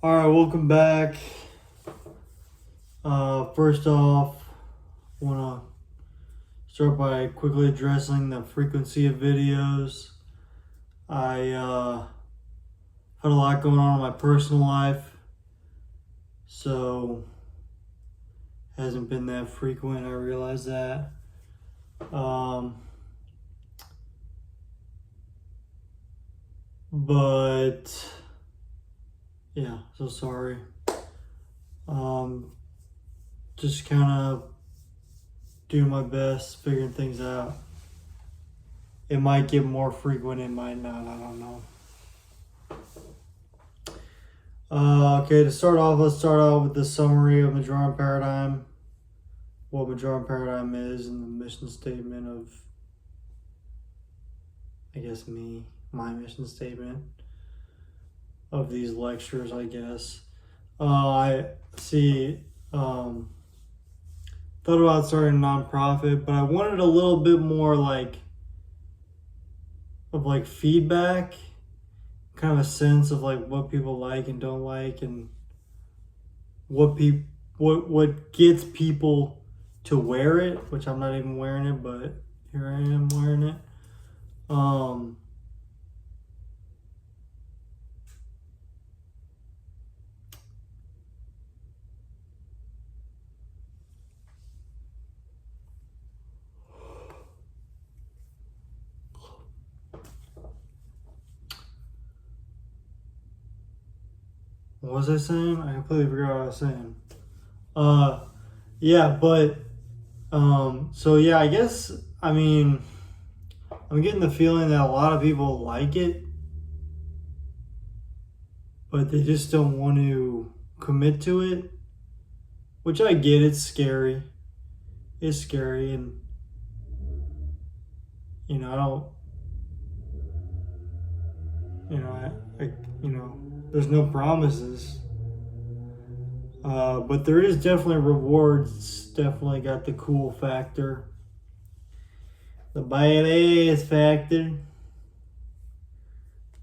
All right, welcome back. First off, I want to start by quickly addressing the frequency of videos. I had a lot going on in my personal life, so hasn't been that frequent. I realize that. But yeah, so sorry. Just kind of doing my best, figuring things out. It might get more frequent, it might not, I don't know. Okay, to start off, let's start out with the summary of Majorem paradigm. What Majorem paradigm is and the mission statement of, I guess, my mission statement of these lectures, I guess. I see, thought about starting a nonprofit, but I wanted a little bit more of feedback, kind of a sense of what people like and don't like, and what gets people to wear it, which I'm not even wearing it, but here I am wearing it. What was I saying? I completely forgot what I was saying. Yeah, but so yeah, I guess, I mean, I'm getting the feeling that a lot of people like it, but they just don't want to commit to it, which I get. It's scary. It's scary, and I don't, there's no promises. But there is definitely rewards. It's definitely got the cool factor, the badass factor,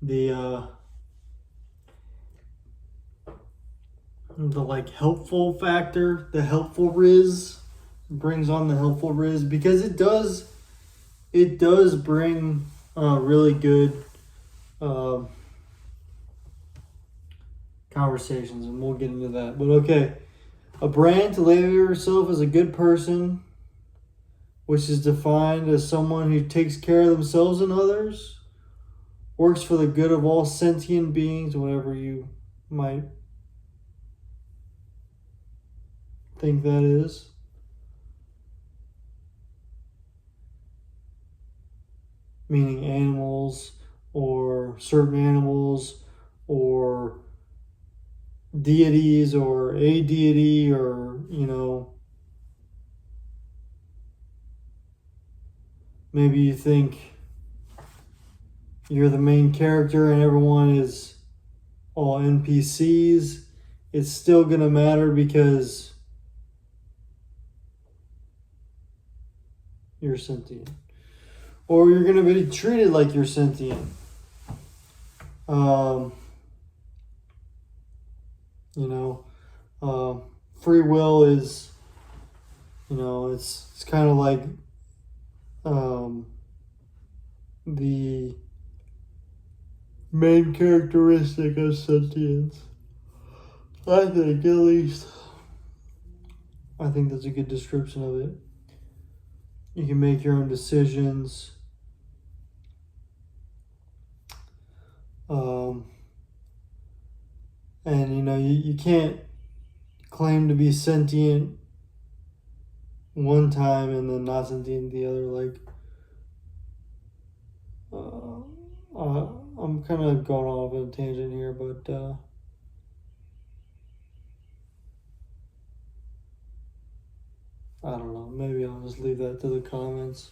the helpful factor, the helpful riz brings on the helpful riz, because it does bring really good conversations, and we'll get into that. But okay, a brand to label yourself as a good person, which is defined as someone who takes care of themselves and others, works for the good of all sentient beings, whatever you might think that is. Meaning animals, or certain animals, or deities, or a deity, or maybe you think you're the main character and everyone is all NPCs. It's still gonna matter because you're sentient, or you're gonna be treated like you're sentient. Free will is, it's kind of like the main characteristic of sentience. I think, at least. I think that's a good description of it. You can make your own decisions. And you can't claim to be sentient one time and then not sentient the other. I'm kind of going off on a tangent here, but I don't know. Maybe I'll just leave that to the comments.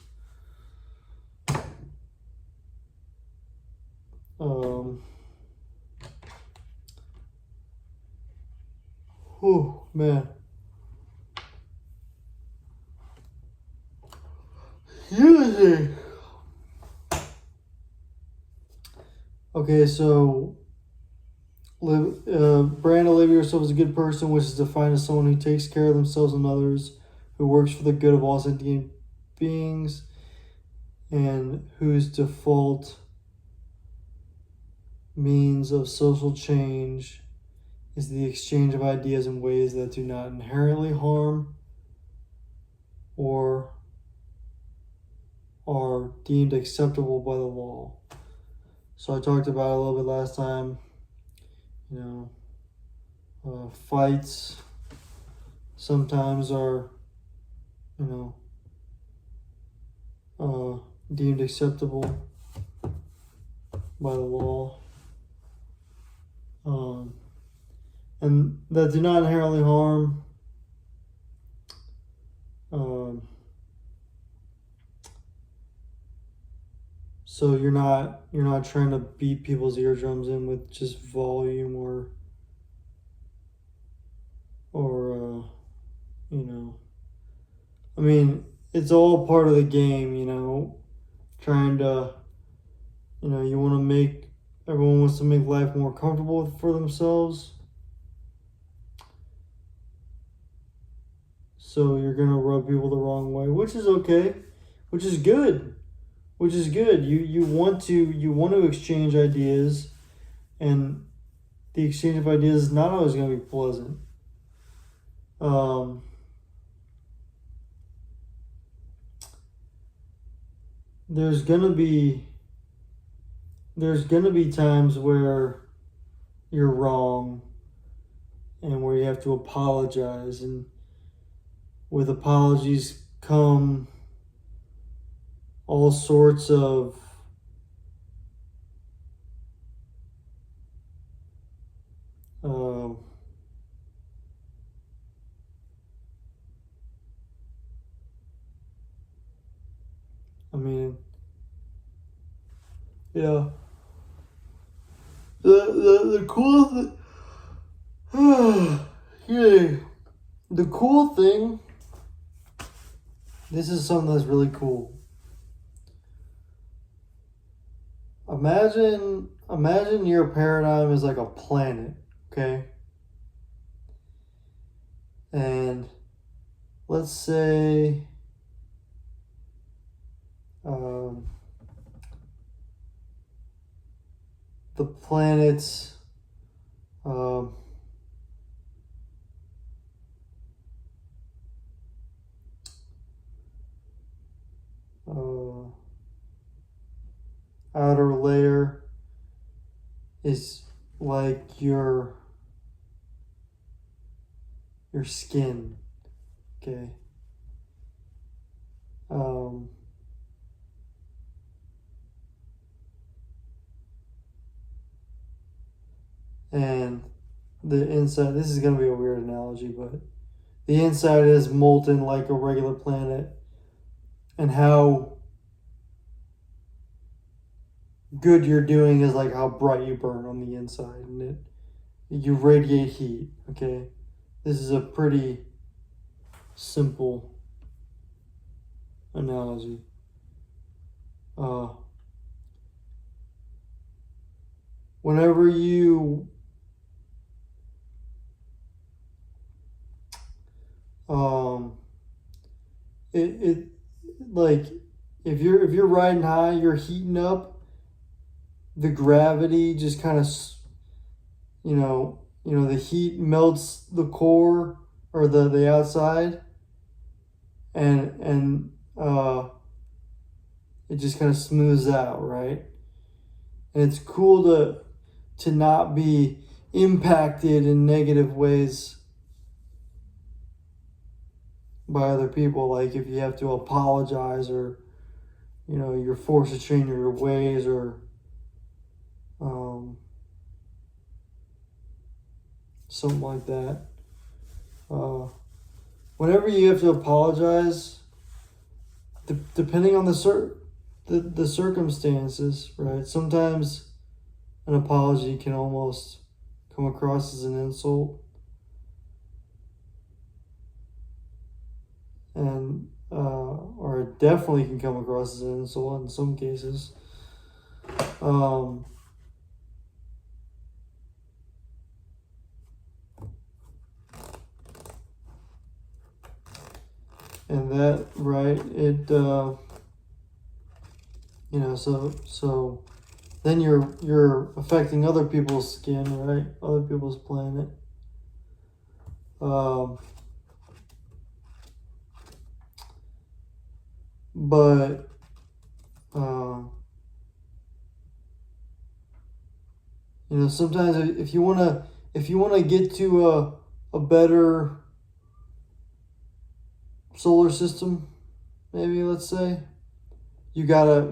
Oh man. Using. Okay, so brand to label yourself as a good person, which is defined as someone who takes care of themselves and others, who works for the good of all sentient beings, and whose default means of social change is the exchange of ideas in ways that do not inherently harm or are deemed acceptable by the law. So I talked about it a little bit last time. Fights sometimes are, deemed acceptable by the law, and that do not inherently harm. So you're not trying to beat people's eardrums in with just volume or I mean, it's all part of the game, trying to, you want to make, everyone wants to make life more comfortable for themselves. So you're going to rub people the wrong way, which is okay, which is good. You want to exchange ideas, and the exchange of ideas is not always going to be pleasant. There's gonna be times where you're wrong and where you have to apologize, and with apologies come all sorts of the cool the cool thing, this is something that's really cool. Imagine your paradigm is like a planet, okay? And let's say the planet's outer layer is like your skin, okay? And the inside, this is going to be a weird analogy, but the inside is molten like a regular planet, and how good you're doing is like how bright you burn on the inside, and you radiate heat, okay? This is a pretty simple analogy. Whenever you it like if you're riding high, you're heating up, the gravity just kind of the heat melts the core or the outside, and it just kind of smooths out, right? And it's cool to not be impacted in negative ways by other people. Like if you have to apologize, or you're forced to change your ways, or something like that. Whenever you have to apologize, depending on the circumstances, right? Sometimes an apology can almost come across as an insult, and or it definitely can come across as an insult in some cases. And that, right, it, so then you're affecting other people's skin, right? Other people's planet. But sometimes if you wanna get to a better solar system, maybe let's say, you gotta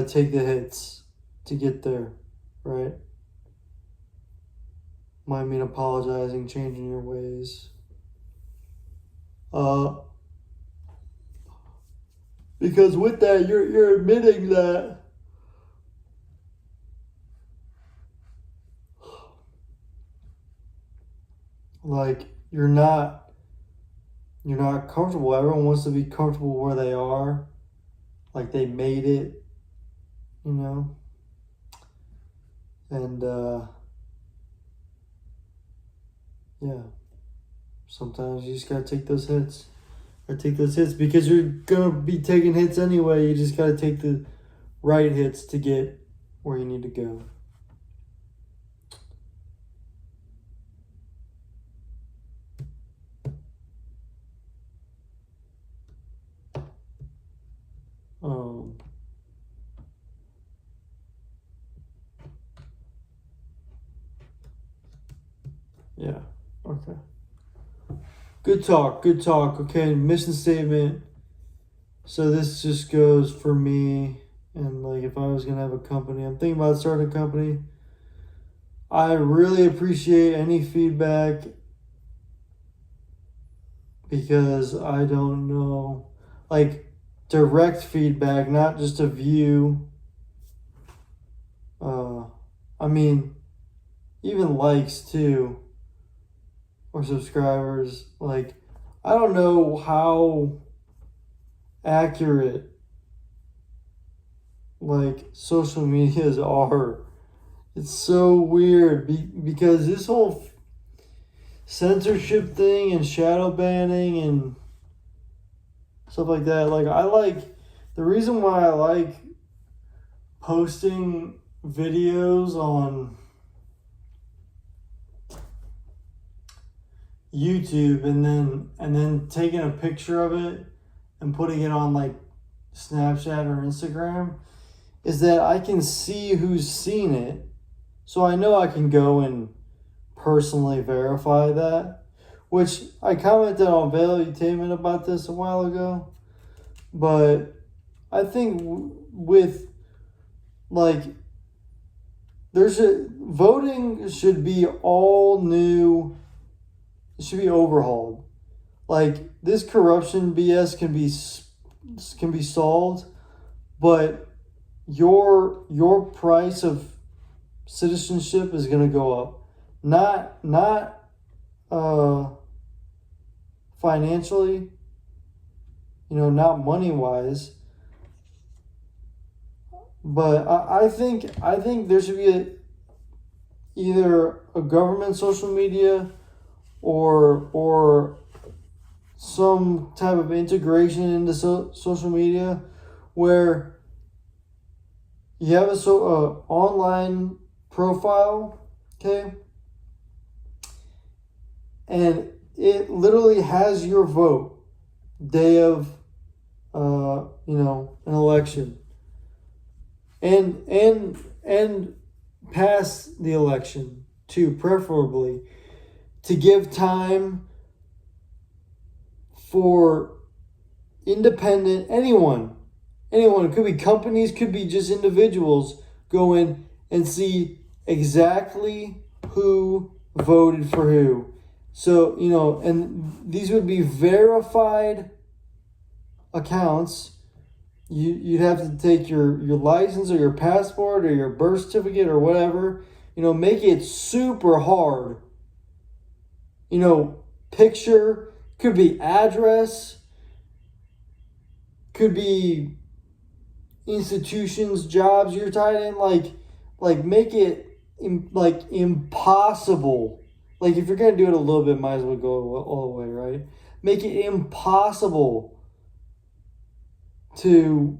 take the hits to get there, right? Might mean apologizing, changing your ways. Because with that, you're admitting that like you're not comfortable. Everyone wants to be comfortable where they are, like they made it, and yeah, sometimes you just gotta take those hits. Or take those hits because you're gonna be taking hits anyway. You just gotta take the right hits to get where you need to go. Yeah. Okay. Good talk. Okay, mission statement. So this just goes for me, and like if I was gonna have a company, I'm thinking about starting a company. I really appreciate any feedback because I don't know, like direct feedback, not just a view. I mean, even likes too, or subscribers. Like, I don't know how accurate like social medias are. It's so weird because this whole censorship thing and shadow banning and stuff like that. Like, the reason why I like posting videos on YouTube and then taking a picture of it and putting it on like Snapchat or Instagram is that I can see who's seen it, so I know I can go and personally verify that, which I commented on Valutainment about this a while ago. But I think with like voting should be all new. It should be overhauled. Like, this corruption BS can be solved, but your price of citizenship is gonna go up. Not financially, not money wise. But I think there should be either a government social media or some type of integration into social media where you have a online profile, okay, and it literally has your vote day of an election and pass the election too, preferably, to give time for independent anyone, it could be companies, could be just individuals, go in and see exactly who voted for who. So, and these would be verified accounts. You'd have to take your license or your passport or your birth certificate or whatever, make it super hard. Picture, could be address, could be institutions, jobs you're tied in, like make it impossible like if you're gonna do it a little bit, might as well go all the way, right? Make it impossible to,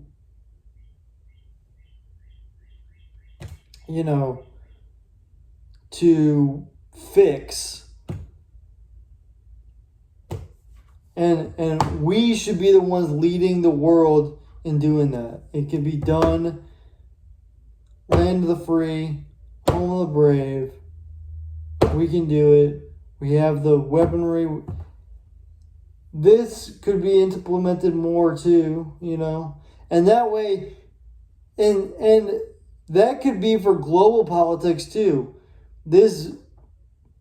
you know, to fix. And we should be the ones leading the world in doing that. It can be done. Land of the free, home of the brave. We can do it. We have the weaponry. This could be implemented more too, you know. And that way, and that could be for global politics too. This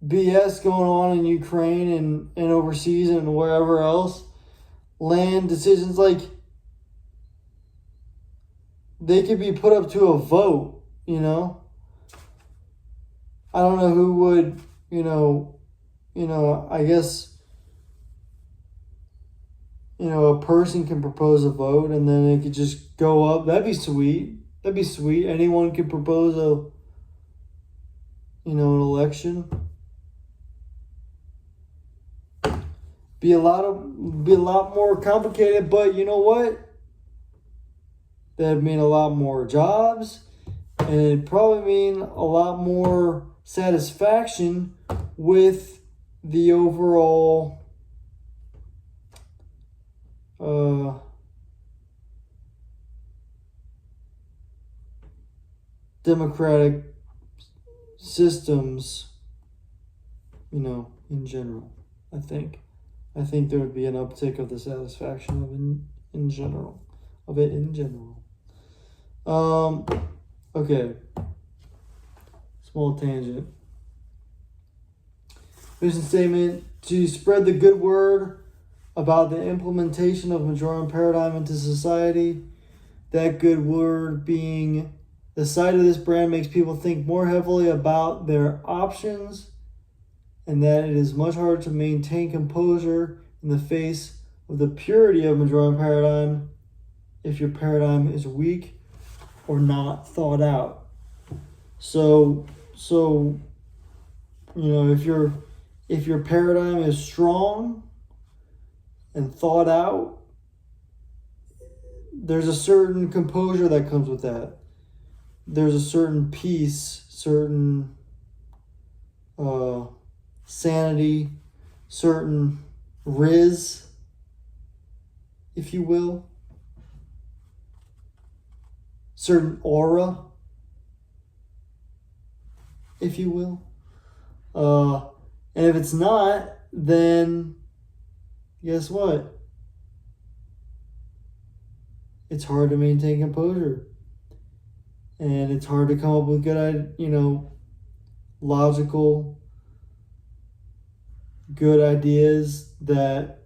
BS going on in Ukraine and overseas and wherever else, land decisions, like, they could be put up to a vote, you know. I don't know who would, I guess, a person can propose a vote and then it could just go up. That'd be sweet. That'd be sweet. Anyone could propose an election. Be a lot more complicated, but you know what? That'd mean a lot more jobs, and it'd probably mean a lot more satisfaction with the overall democratic systems, in general. I think there would be an uptick of the satisfaction of in general. Okay. Small tangent. Mission statement: to spread the good word about the implementation of Majorem paradigm into society. That good word being the sight of this brand makes people think more heavily about their options, and that it is much harder to maintain composure in the face of the purity of Majorem paradigm if your paradigm is weak or not thought out. So if your paradigm is strong and thought out, there's a certain composure that comes with that. There's a certain peace, certain sanity, certain riz, if you will, certain aura, if you will. And if it's not, then guess what? It's hard to maintain composure. And it's hard to come up with good, logical, good ideas that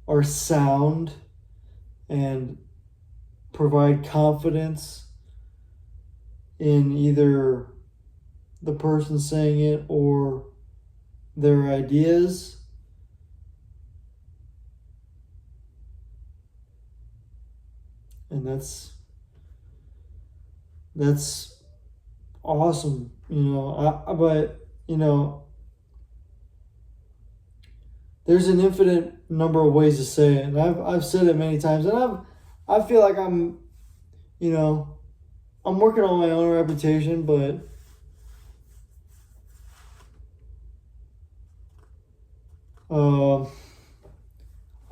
are sound and provide confidence in either the person saying it or their ideas. And that's awesome, but there's an infinite number of ways to say it, and I've said it many times, and I feel like I'm working on my own reputation, but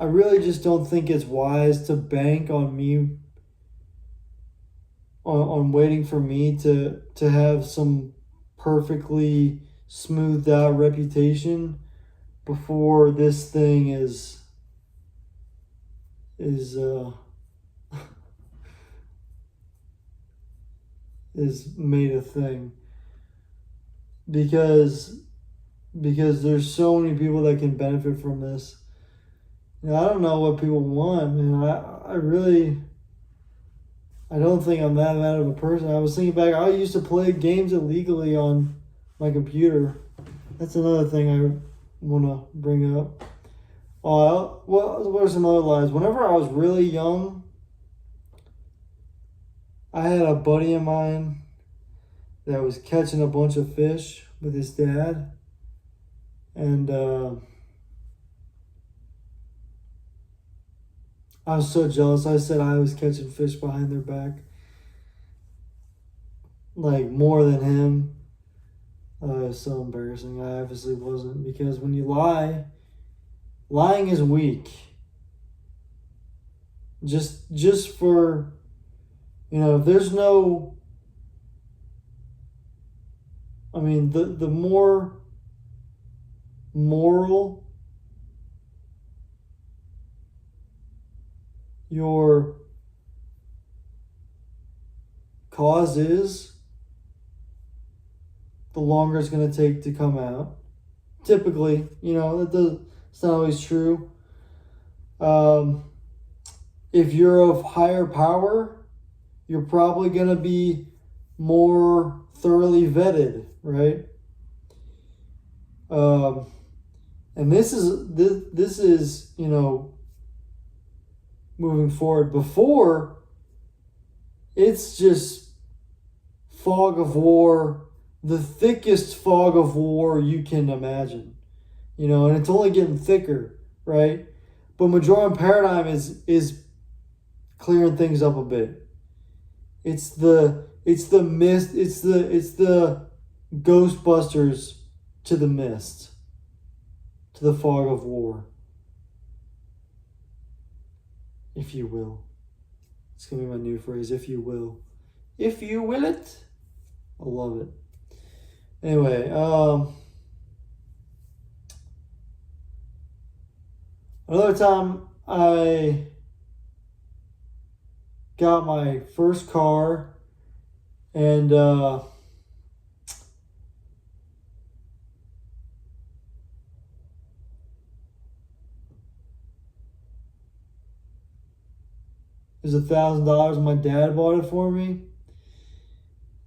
I really just don't think it's wise to bank on me, on waiting for me to have some perfectly smoothed out reputation before this thing is made a thing, because there's so many people that can benefit from this. I don't know what people want, man. I don't think I'm that bad of a person. I was thinking back, I used to play games illegally on my computer. That's another thing I want to bring up. What are some other lies? Whenever I was really young, I had a buddy of mine that was catching a bunch of fish with his dad. And I was so jealous. I said I was catching fish behind their back, like more than him. It was so embarrassing. I obviously wasn't, because when you lie, lying is weak. Just for, if there's no, I mean, the more moral your cause is, the longer it's going to take to come out. Typically, it's not always true. If you're of higher power, you're probably going to be more thoroughly vetted, right? And this is moving forward. Before, it's just fog of war, the thickest fog of war you can imagine, and it's only getting thicker, right? But Majorem paradigm is clearing things up a bit. It's the mist. It's the Ghostbusters to the mist, to the fog of war, if you will. It's gonna be my new phrase, if you will. If you will it. I love it. Anyway, another time I got my first car, and it was $1,000. My dad bought it for me.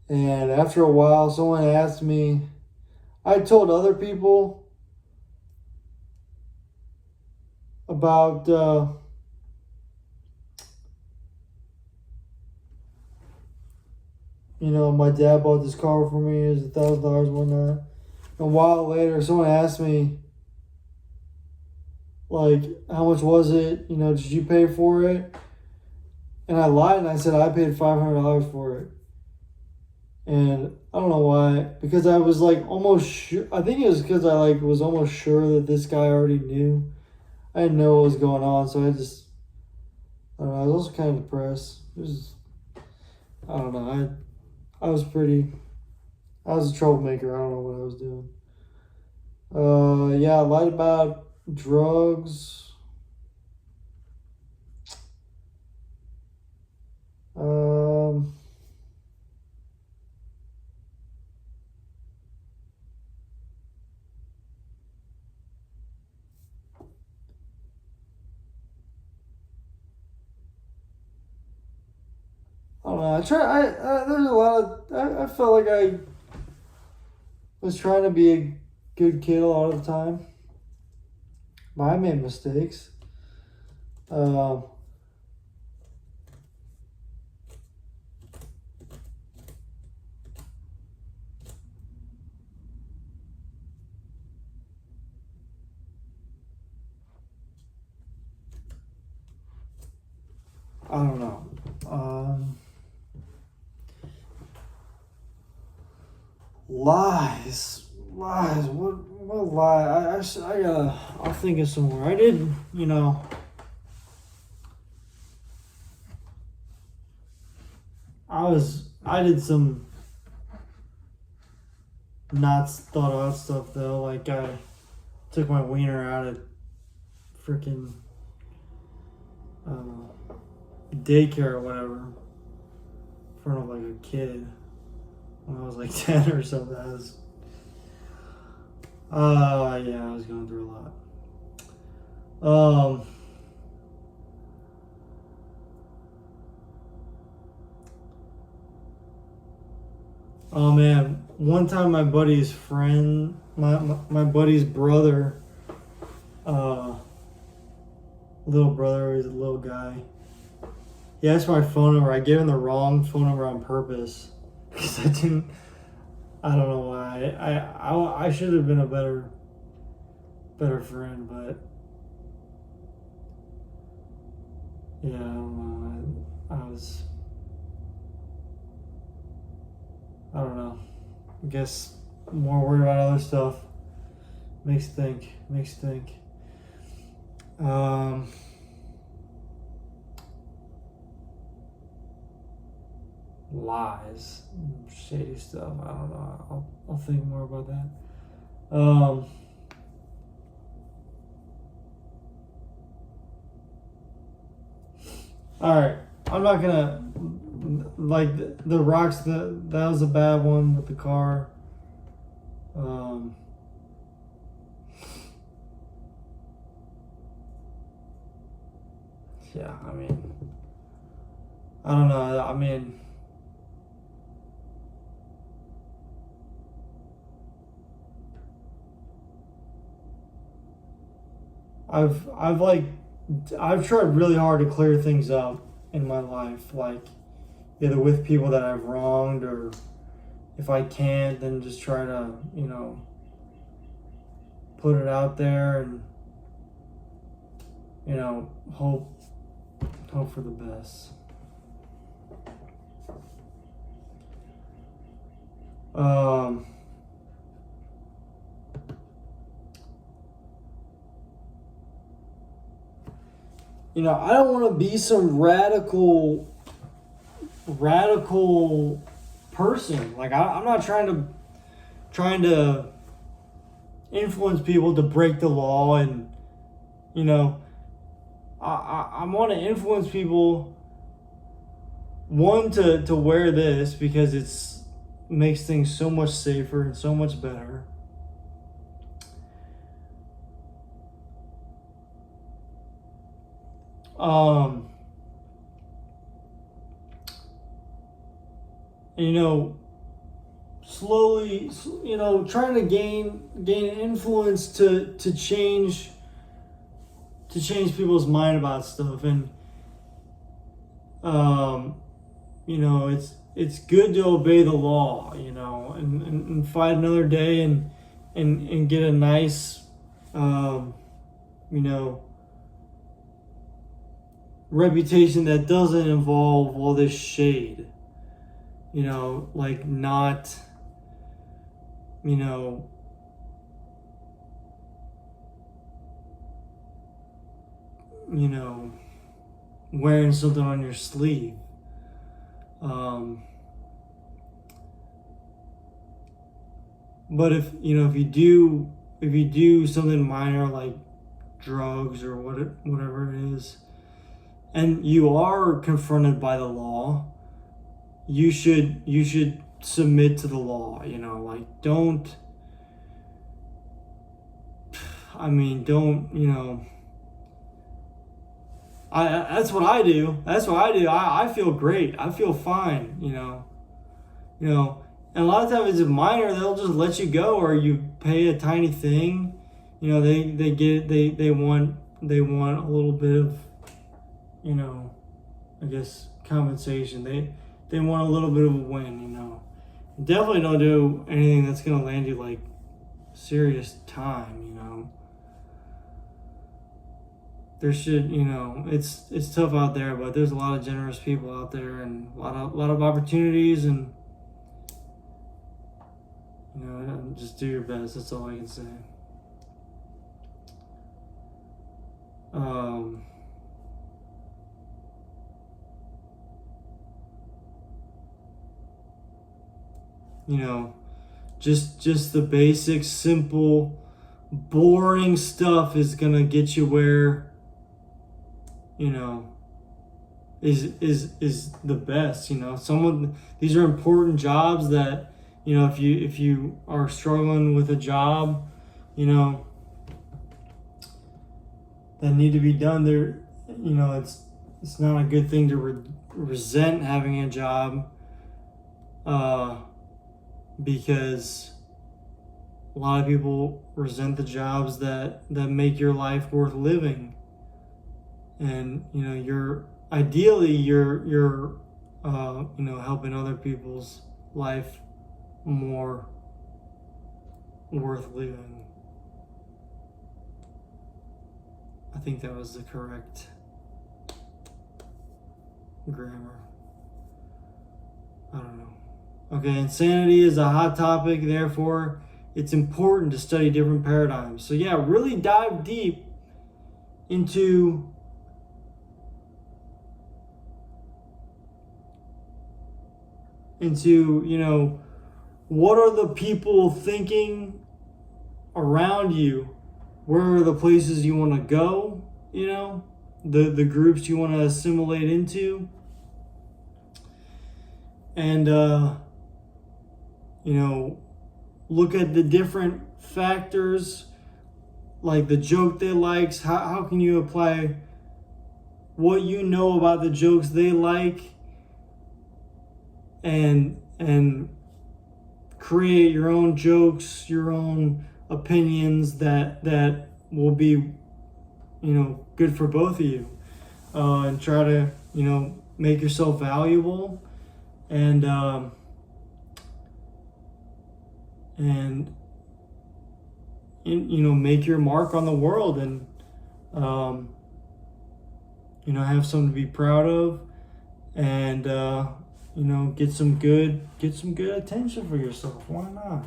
And after a while, someone asked me, I told other people about my dad bought this car for me. It was $1,000 and whatnot. A while later, someone asked me, like, how much was it? Did you pay for it? And I lied and I said I paid $500 for it. And I don't know why, because I was like almost sure. I think it was because I was almost sure that this guy already knew. I didn't know what was going on, so I don't know. I was also kind of depressed. I don't know. I was a troublemaker. I don't know what I was doing. Yeah, I lied about drugs. I don't know. There's a lot of. I felt like I was trying to be a good kid a lot of the time, but I made mistakes. I don't know. Lies. What lie? I'll think of some more. I did, I did some not thought out stuff though. Like I took my wiener out at freaking daycare or whatever in front of like a kid when I was like 10 or something. I was going through a lot. Oh man, one time my buddy's friend, my buddy's brother, little brother, he's a little guy. He asked my phone number. I gave him the wrong phone number on purpose because I don't know why. I should have been a better better friend, but yeah, I don't know. I don't know. I guess more worried about other stuff. Makes you think. Lies, shady stuff. I don't know. I'll think more about that. All right. I'm not gonna like the rocks. That was a bad one with the car. Yeah. I mean, I don't know. I mean, I've tried really hard to clear things up in my life, like either with people that I've wronged, or if I can't, then just try to, put it out there and, hope for the best. I don't want to be some radical person. Like I'm not trying to influence people to break the law, and I want to influence people, one, to wear this because it's makes things so much safer and so much better. Slowly, trying to gain influence to change people's mind about stuff. And it's good to obey the law, and fight another day and get a nice reputation that doesn't involve all this shade, like not wearing something on your sleeve. But if you do something minor like drugs or whatever it is, and you are confronted by the law, you should submit to the law. Like don't that's what I do. I feel great. I feel fine. And a lot of times it's minor. They'll just let you go, or you pay a tiny thing. They want a little bit of, I guess compensation. They want a little bit of a win. Definitely don't do anything that's gonna land you like serious time. There should, it's tough out there, but there's a lot of generous people out there, and a lot of opportunities, and just do your best. That's all I can say. Just the basic, simple, boring stuff is gonna get you where is the best. These are important jobs that if you are struggling with a job that need to be done there, it's not a good thing to resent having a job, because a lot of people resent the jobs that make your life worth living. And you're helping other people's life more worth living. I think that was the correct grammar. I don't know. Okay, insanity is a hot topic, therefore it's important to study different paradigms. So yeah, really dive deep into what are the people thinking around you? Where are the places you want to go? The groups you want to assimilate into. And look at the different factors, like the joke they likes. How can you apply what you know about the jokes they like and create your own jokes, your own opinions that will be good for both of you, and try to make yourself valuable and make your mark on the world and have something to be proud of and get some good attention for yourself. Why not?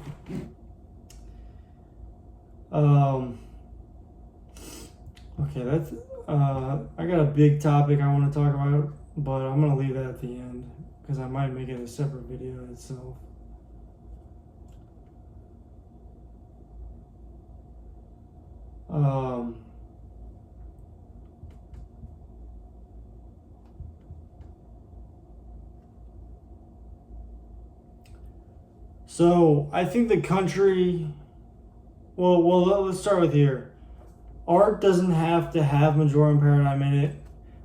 Okay, that's I got a big topic I want to talk about, but I'm gonna leave that at the end because I might make it a separate video itself. So I think the country. Well, let's start with here. Art doesn't have to have Majorem paradigm in it,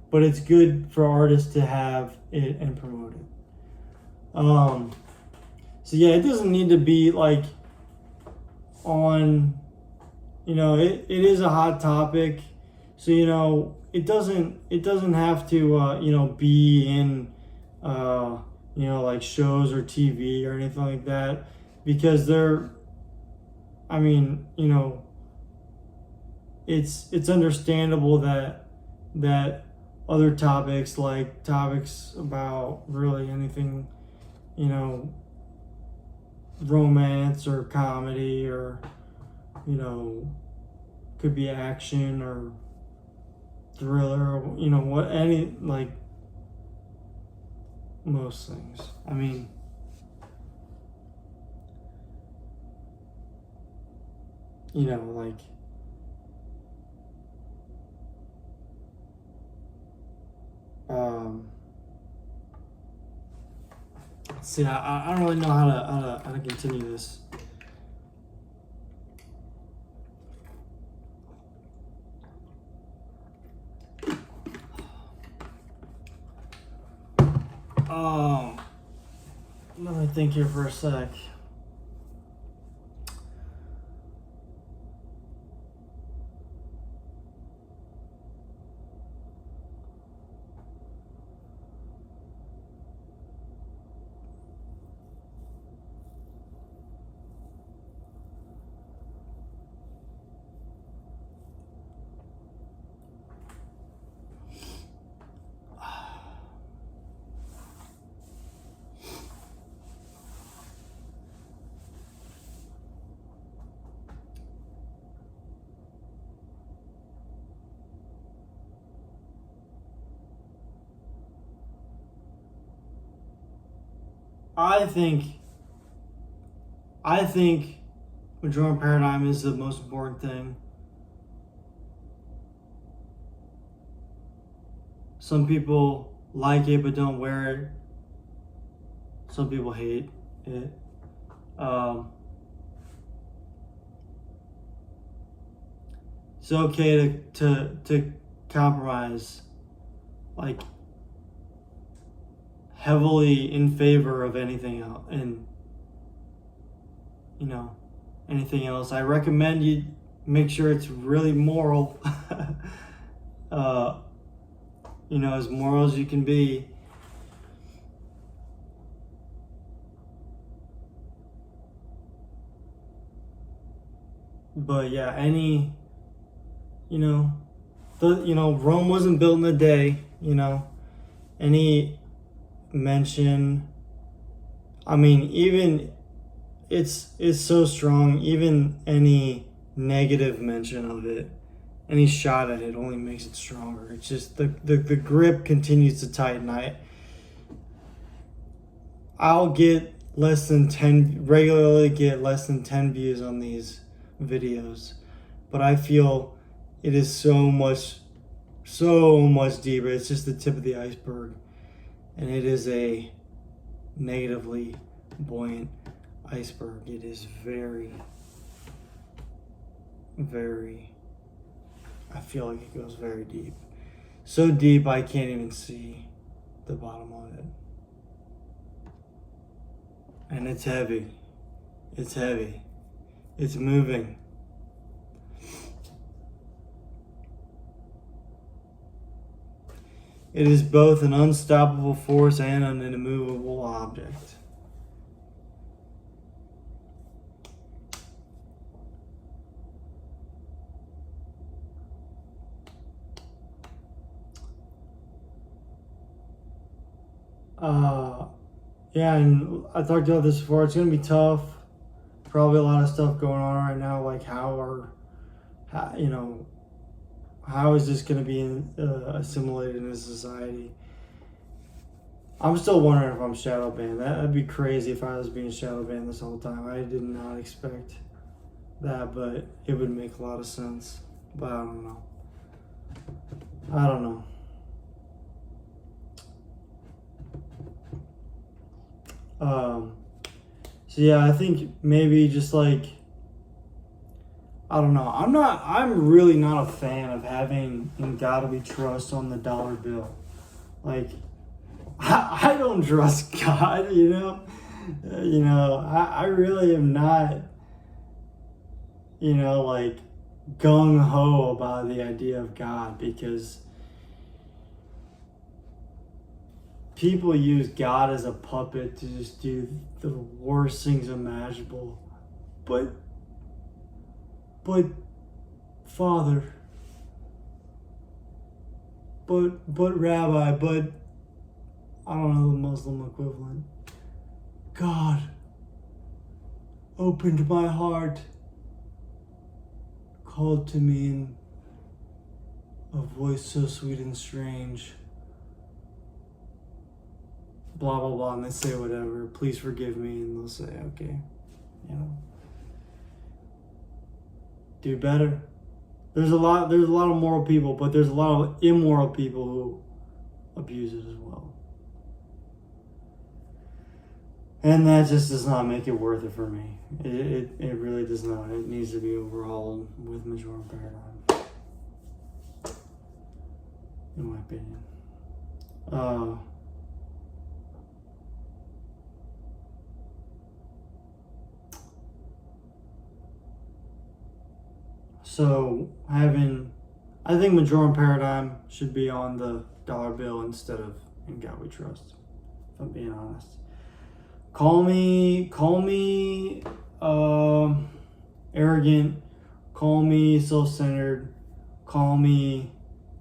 but it's good for artists to have it and promote it. So yeah, it doesn't need to be like on, it is a hot topic. So, it doesn't have to, be in, like shows or TV or anything like that, because it's understandable that other topics, like topics about really anything, romance or comedy or, could be action or thriller or, most things. See, I don't really know how to continue this. Let me think here for a sec. I think Majorem paradigm is the most important thing. Some people like it but don't wear it. Some people hate it. It's okay to compromise, like heavily in favor of anything else, and anything else. I recommend you make sure it's really moral. As moral as you can be. But yeah, any Rome wasn't built in a day. Any mention, I mean, even it's so strong. Even any negative mention of it, any shot at it, only makes it stronger. It's just the grip continues to tighten. I'll regularly get less than 10 views on these videos, but I feel it is so much deeper. It's just the tip of the iceberg, and it is a negatively buoyant iceberg. It is very, very, I feel like it goes very deep. So deep I can't even see the bottom of it. And it's heavy. It's heavy. It's moving. It is both an unstoppable force and an immovable object. Yeah, and I talked about this before. It's going to be tough. Probably a lot of stuff going on right now, like how is this going to be assimilated into society? I'm still wondering if I'm shadow banned. That'd be crazy if I was being shadow banned this whole time. I did not expect that, but it would make a lot of sense. But I don't know. So yeah, I think maybe just like, I don't know. I'm really not a fan of having "In God We Trust" on the dollar bill. Like, I don't trust God, I really am not, like gung-ho about the idea of God, because people use God as a puppet to just do the worst things imaginable. But Father, but Rabbi, but I don't know the Muslim equivalent. God opened my heart, called to me in a voice so sweet and strange. Blah, blah, blah, and they say whatever. Please forgive me, and they'll say, okay, do better. There's a lot of moral people, but there's a lot of immoral people who abuse it as well. And that just does not make it worth it for me. It really does not. It needs to be overhauled with Majorem paradigm, in my opinion. So I think Majorem paradigm should be on the dollar bill instead of "In God We Trust," if I'm being honest. Call me arrogant, call me self-centered, call me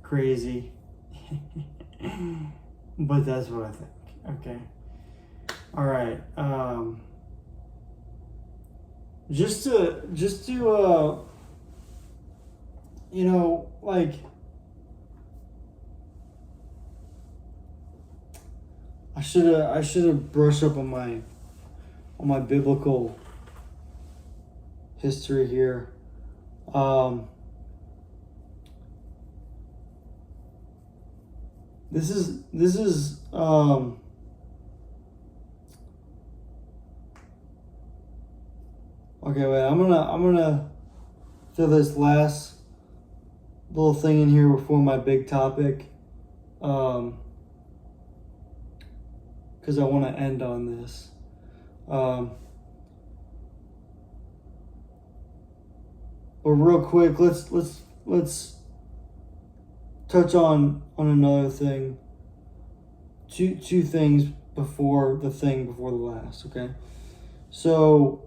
crazy, but that's what I think. Okay. All right. Just to like, I should have brushed up on my biblical history here. This is okay, wait, I'm gonna throw this last little thing in here before my big topic, because I want to end on this. But real quick, let's touch on another thing. Two things before the last. Okay, so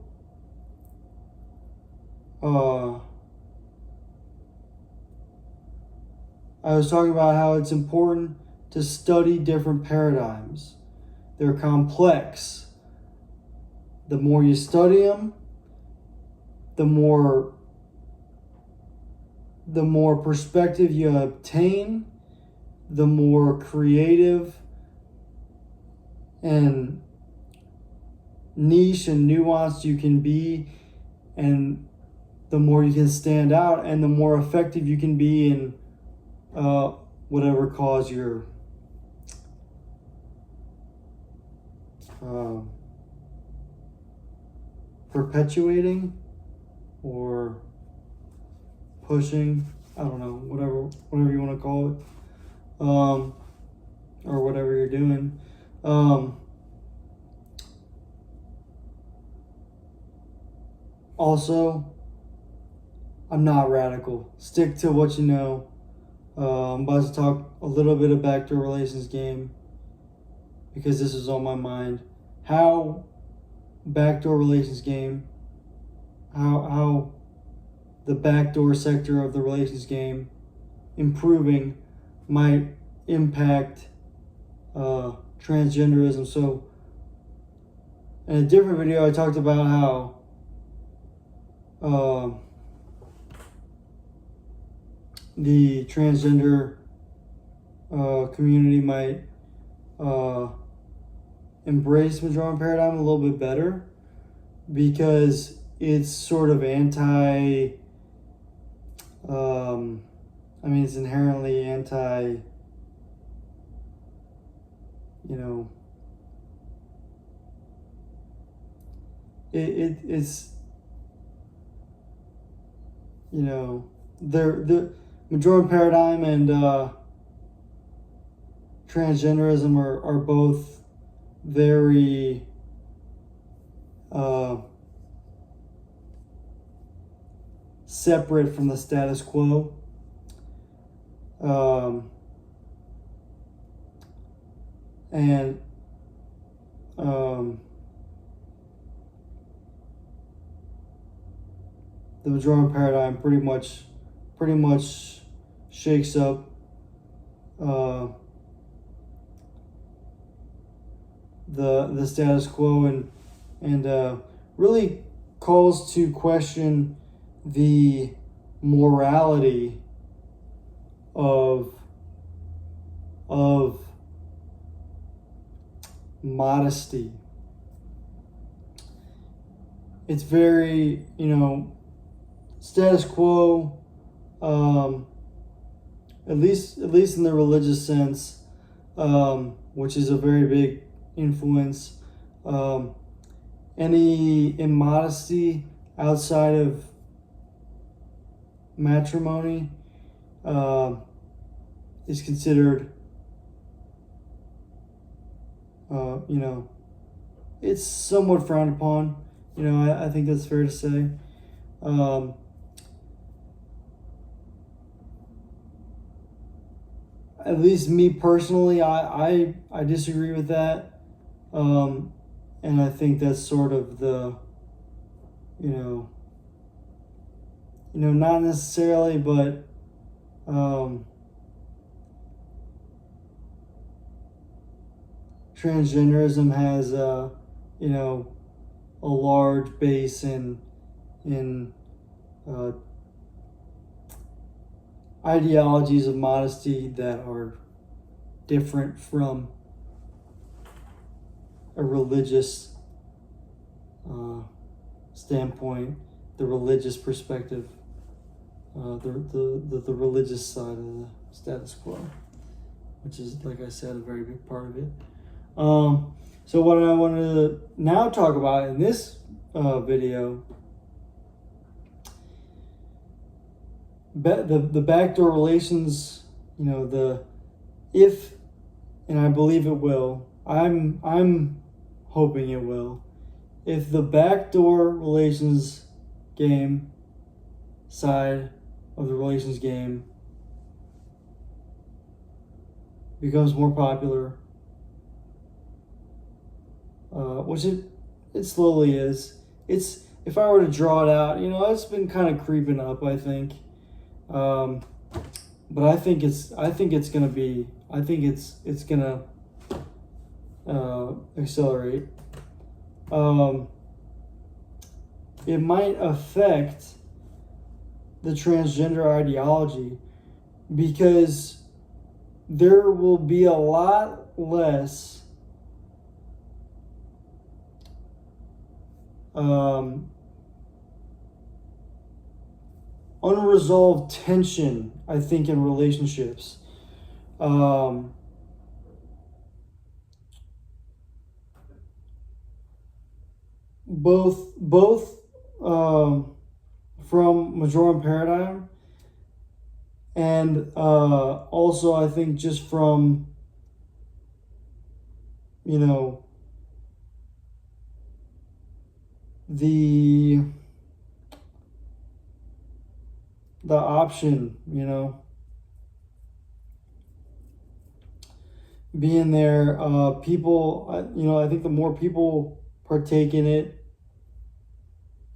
I was talking about how it's important to study different paradigms. They're complex. The more you study them, the more perspective you obtain, the more creative and niche and nuanced you can be, and the more you can stand out, and the more effective you can be in whatever cause you're perpetuating or pushing. I don't know, whatever you want to call it, or whatever you're doing. Also, I'm not radical. Stick to what you know. I'm about to talk a little bit of backdoor relations game because this is on my mind. How backdoor relations game, how the backdoor sector of the relations game improving might impact transgenderism. So in a different video, I talked about how the transgender community might embrace Majorem paradigm a little bit better because it's sort of anti, it's inherently anti, it's the Majorem paradigm and transgenderism are both very separate from the status quo. The Majorem paradigm pretty much shakes up the status quo and really calls to question the morality of modesty. It's very, status quo, at least in the religious sense, which is a very big influence. Any immodesty outside of matrimony is considered, it's somewhat frowned upon. I think that's fair to say. At least me personally, I disagree with that. And I think that's sort of the, not necessarily, but transgenderism has, a large base in ideologies of modesty that are different from a religious standpoint, the religious perspective, the religious side of the status quo, which is, like I said, a very big part of it. So what I wanted to now talk about in this video, the backdoor relations, if, and I believe it will, I'm hoping it will, if the backdoor relations game side of the relations game becomes more popular, which it slowly is. If I were to draw it out, it's been kind of creeping up, I think. but it's gonna accelerate. It might affect the transgender ideology because there will be a lot less unresolved tension, I think, in relationships. Both from Majorem paradigm, and also I think just from, you know, the option, you know, being there. People, you know, I think the more people partake in it,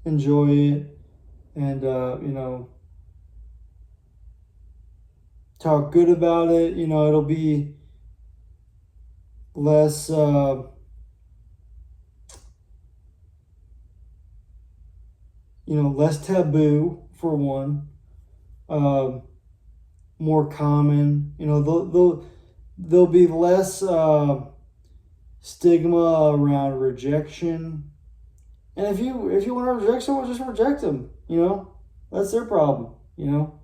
enjoy it, and you know, talk good about it, you know, it'll be less you know, less taboo for one, more common, you know, there'll be less stigma around rejection. And if you want to reject someone, just reject them, you know, that's their problem, you know.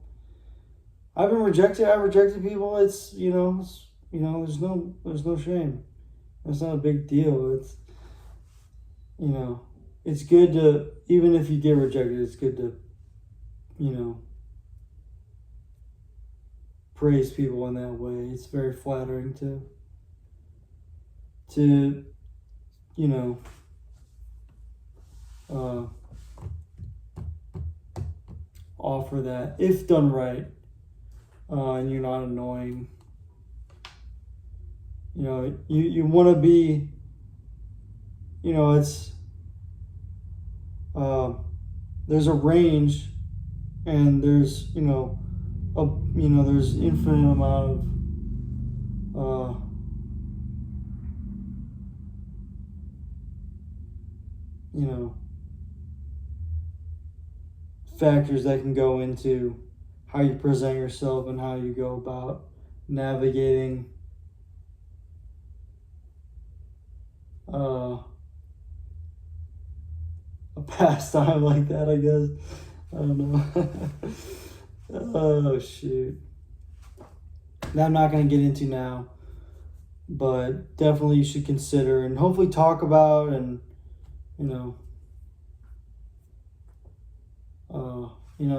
I've rejected people. It's, you know, there's no shame. It's not a big deal. It's, you know, it's good to, even if you get rejected, it's good to, you know, praise people in that way. It's very flattering to you know, offer that if done right, and you're not annoying. You know, you want to be, you know, it's there's a range, and there's, you know, there's infinite amount of you know, factors that can go into how you present yourself and how you go about navigating a pastime like that, I guess. I don't know. Oh, shoot. That I'm not going to get into now, but definitely you should consider and hopefully talk about, and, you know,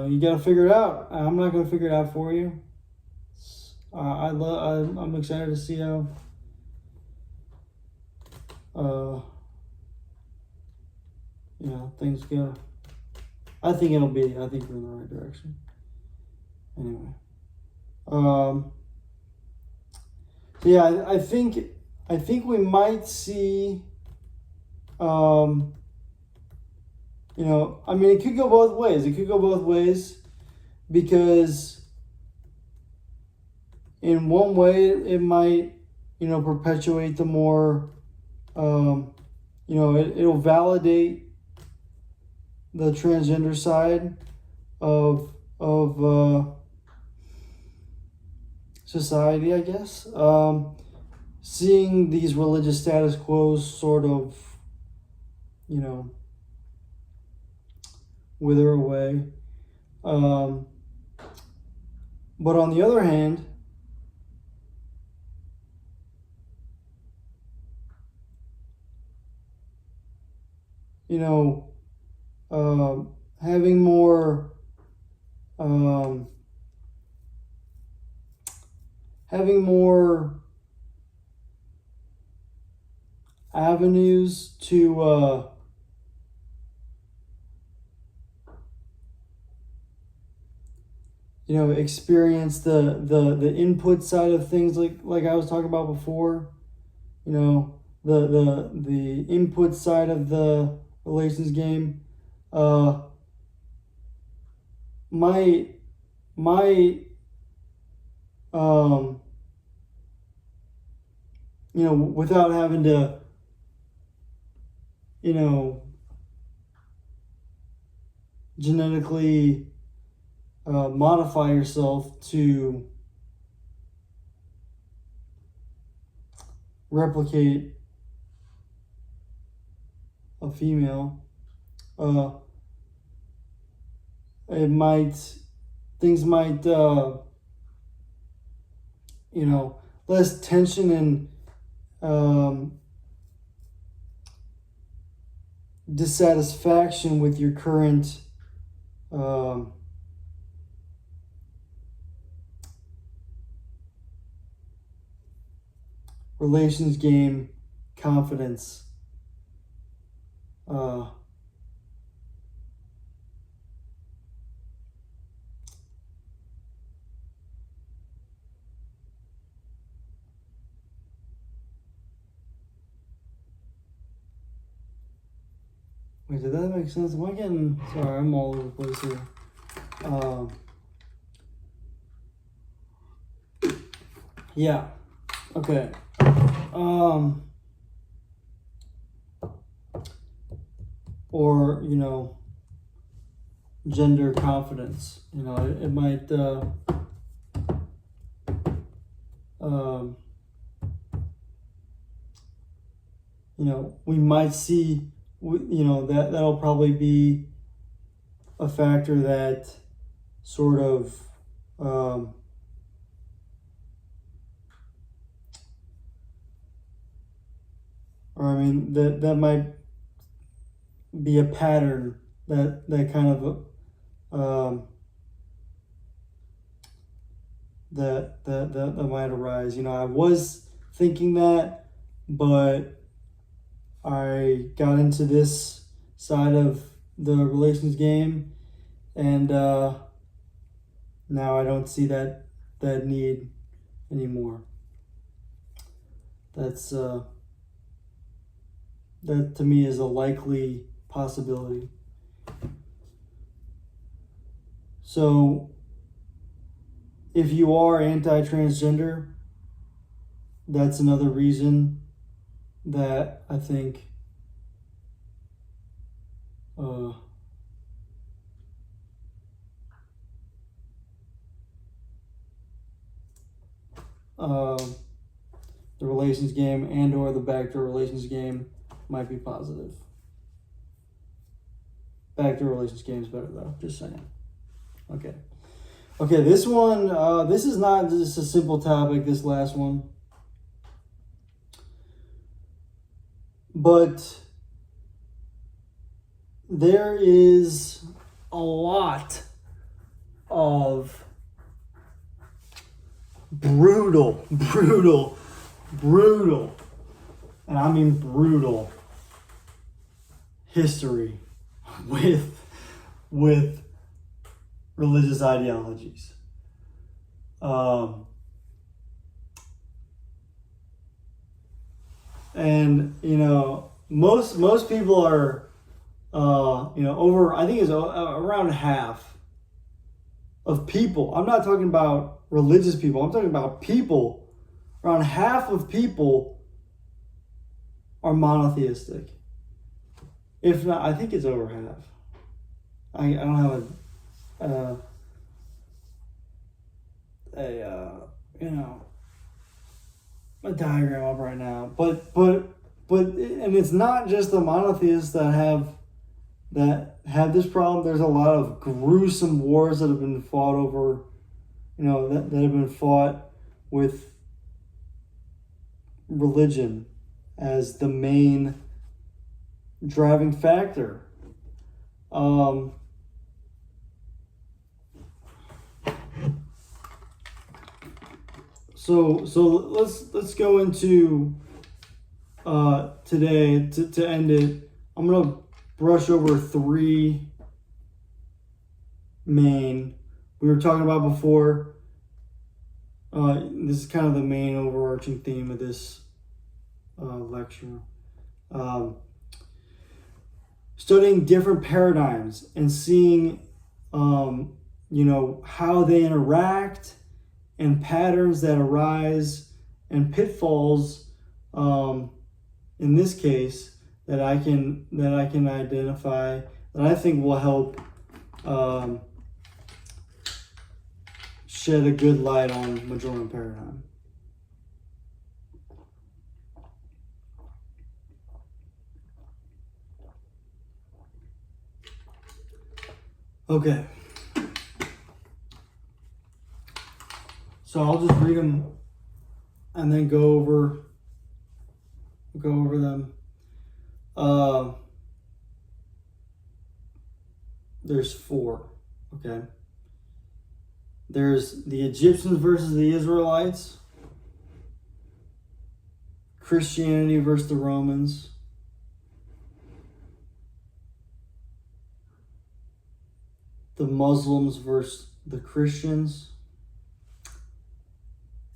you got to figure it out. I'm not going to figure it out for you. I'm excited to see how you know, things go. I think we're in the right direction. Anyway. So yeah, I think we might see, you know, I mean, it could go both ways. Because in one way, it might, you know, perpetuate the more, you know, it'll validate the transgender side of society, I guess. Seeing these religious status quos sort of, you know, wither away. But on the other hand, you know, having more avenues to you know, experience the input side of things, like I was talking about before. You know, the input side of the relations game might um, without having to, genetically modify yourself to replicate a female. Things might, less tension and dissatisfaction with your current relations game confidence. Wait, did that make sense? Am I getting... Sorry, I'm all over the place here. Yeah. Okay. Or, gender confidence. It might... we might see... that'll probably be a factor that sort of that might be a pattern that kind of that might arise. I was thinking that, but I got into this side of the relations game, and now I don't see that need anymore. That's that to me is a likely possibility. So if you are anti-transgender, that's another reason that I think the relations game and or the backdoor relations game might be positive. Backdoor relations game is better though, just saying. Okay, this one, this is not just a simple topic, this last one. But there is a lot of brutal, and I mean brutal history with religious ideologies. And most people are over, I think it's around half of people. I'm not talking about religious people, I'm talking about people. Around half of people are monotheistic. If not, I think it's over half. I don't have a diagram up right now, but and it's not just the monotheists that have this problem. There's a lot of gruesome wars that have been fought over, that have been fought with religion as the main driving factor. So let's go into today to end it. I'm gonna brush over three main we were talking about before. This is kind of the main overarching theme of this lecture. Studying different paradigms and seeing how they interact and patterns that arise and pitfalls, in this case, that I can identify, that I think will help shed a good light on Majorem paradigm. Okay. So I'll just read them and then go over them. There's 4. Okay. There's the Egyptians versus the Israelites, Christianity versus the Romans, the Muslims versus the Christians,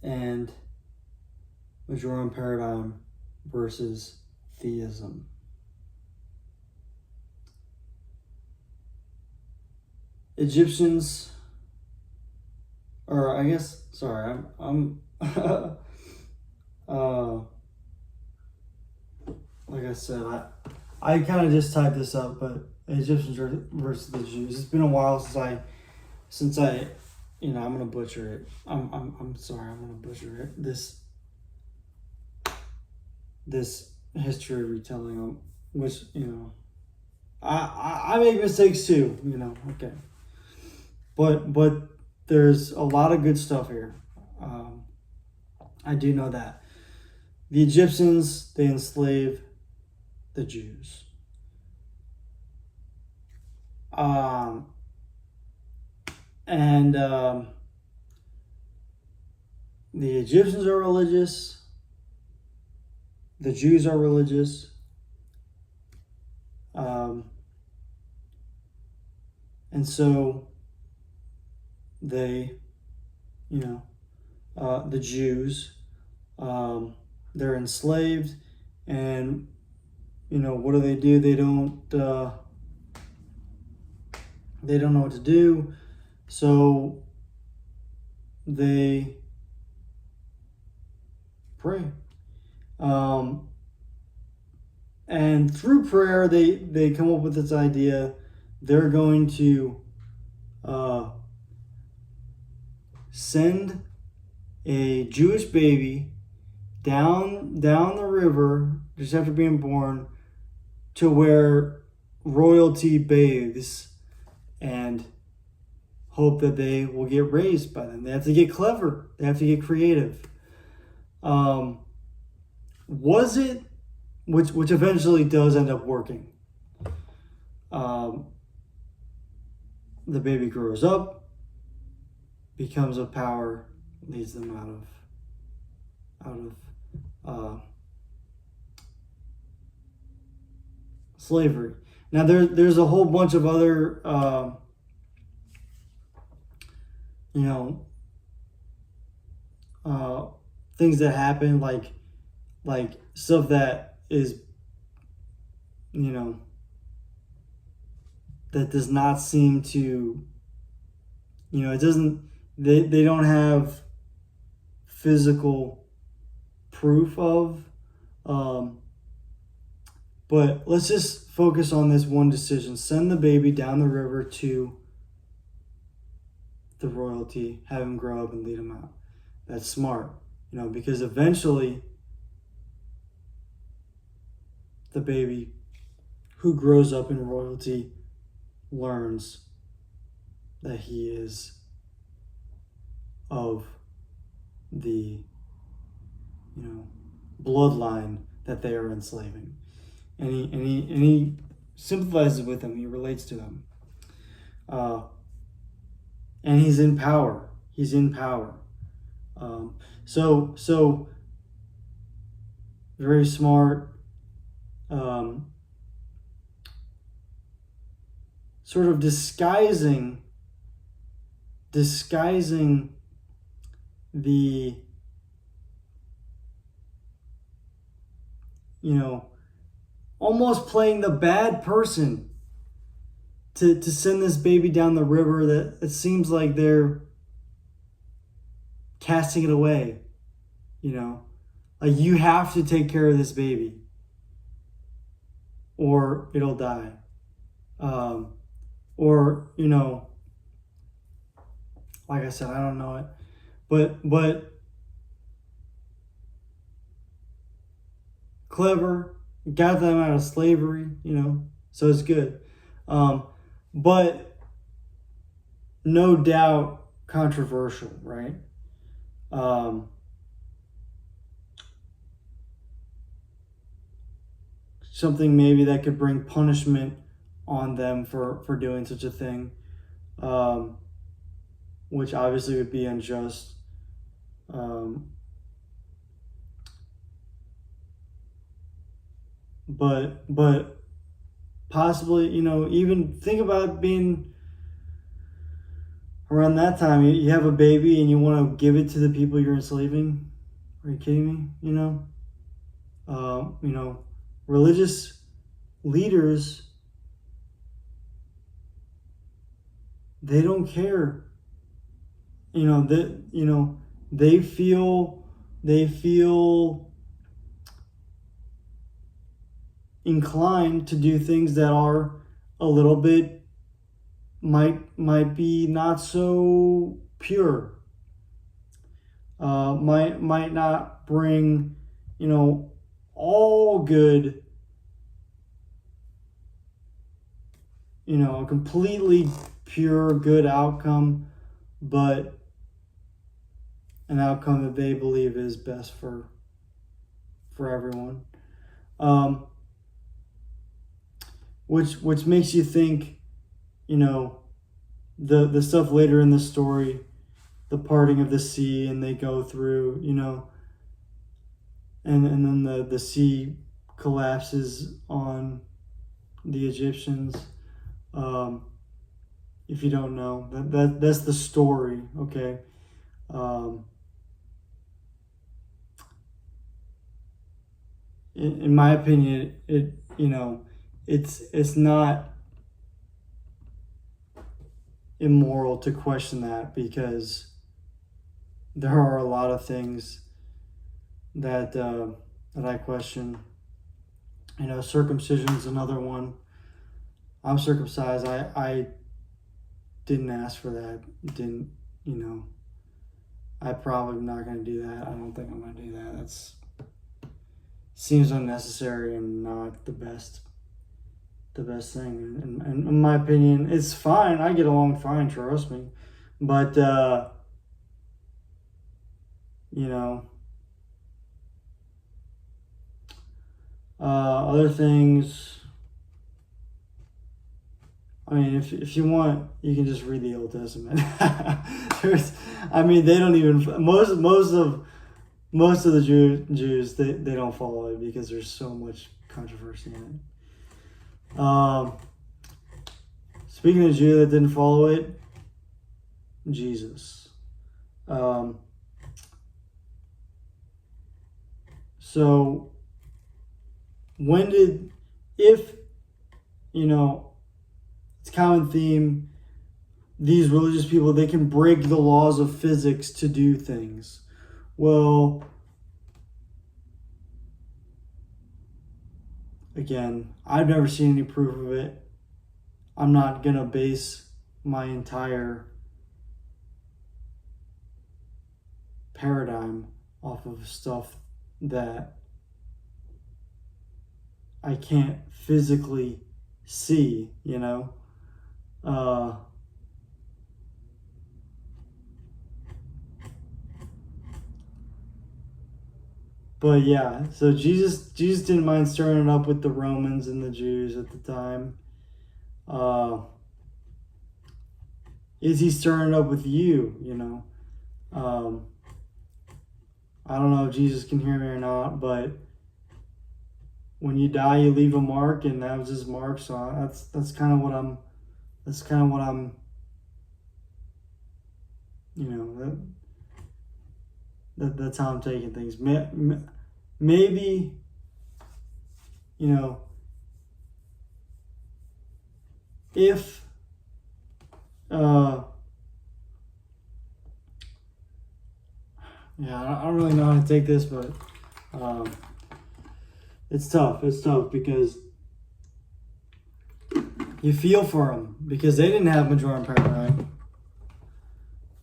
and Majorem paradigm versus theism. Egyptians, or I guess, sorry, I'm like I said, I kind of just typed this up, but Egyptians versus the Jews. It's been a while since I, I'm gonna butcher it. I'm sorry, I'm gonna butcher it. This history retelling, which I make mistakes too. Okay, but there's a lot of good stuff here. I do know that the Egyptians, they enslaved the Jews. The Egyptians are religious. The Jews are religious. And so they, the Jews, they're enslaved, and what do? They don't know what to do, so they pray, and through prayer they come up with this idea. They're going to send a Jewish baby down the river just after being born to where royalty bathes, and hope that they will get raised by them. They have to get clever. They have to get creative. Was it, which eventually does end up working. The baby grows up, becomes of power, leads them out of slavery. Now there's a whole bunch of other things that happen, like stuff that is that does not seem to it doesn't, they don't have physical proof of, but let's just focus on this one decision: send the baby down the river to the royalty, have him grow up and lead him out. That's smart, because eventually the baby who grows up in royalty learns that he is of the bloodline that they are enslaving, and he sympathizes with them. He relates to them, and he's in power. So very smart. Sort of disguising the almost playing the bad person to send this baby down the river, that it seems like they're casting it away, you know, like you have to take care of this baby or it'll die. Or, you know, like I said, I don't know it, but clever, got them out of slavery, you know, so it's good. But no doubt controversial, right? Something maybe that could bring punishment on them for doing such a thing, which obviously would be unjust. But possibly, you know, even think about being around that time. You have a baby and you want to give it to the people you're enslaving. Are you kidding me? You know, religious leaders, they don't care. They feel inclined to do things that are a little bit might be not so pure. Might not bring, you know, all good, you know, a completely pure good outcome, but an outcome that they believe is best for everyone. Which makes you think, you know, the stuff later in the story, the parting of the sea, and they go through, you know, and then the sea collapses on the Egyptians. If you don't know, that's the story, okay? In my opinion, it's not immoral to question that, because there are a lot of things that I question. You know, circumcision's another one. I'm circumcised. I didn't ask for that. Didn't, you know. I probably not going to do that. I don't think I'm going to do that. That's seems unnecessary and not the best thing. And in my opinion, it's fine. I get along fine, trust me. But you know, other things. I mean, if you want, you can just read the Old Testament. They don't even most of the Jews they don't follow it because there's so much controversy in it. Speaking of Jew that didn't follow it, Jesus. So if you know, it's a common theme, these religious people, they can break the laws of physics to do things. Well, again, I've never seen any proof of it. I'm not going to base my entire paradigm off of stuff that I can't physically see, you know. But yeah, so Jesus didn't mind stirring it up with the Romans and the Jews at the time. Is he stirring it up with you? You know, I don't know if Jesus can hear me or not, but when you die, you leave a mark, and that was his mark. So that's kind of what I'm. You know, that's how I'm taking things. Maybe, you know, if Yeah, I don't really know how to take this, but um, it's tough. It's tough because you feel for them because they didn't have Majorem paradigm,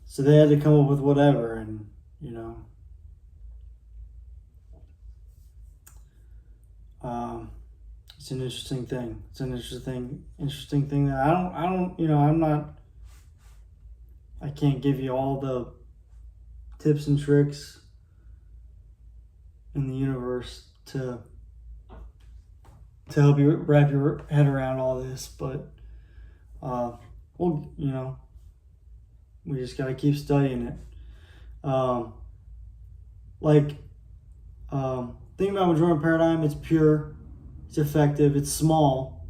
so they had to come up with whatever, and um, it's an interesting thing. It's an interesting thing that I don't, I'm not. I can't give you all the tips and tricks in the universe to help you wrap your head around all this, but well, we just got to keep studying it. Like, think about Majorem paradigm. It's pure, it's effective, it's small,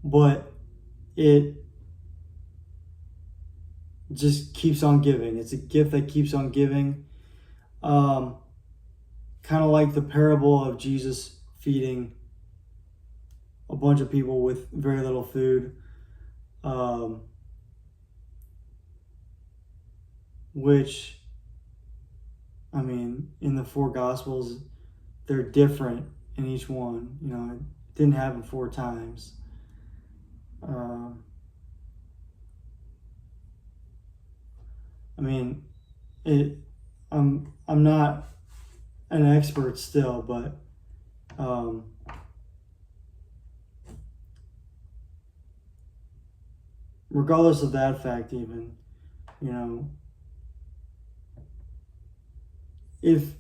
but it just keeps on giving. It's a gift that keeps on giving. Kind of like the parable of Jesus feeding a bunch of people with very little food. Which, I mean, in the four Gospels, they're different in each one. It didn't happen 4 times. I mean, I'm not an expert still, but regardless of that fact, even if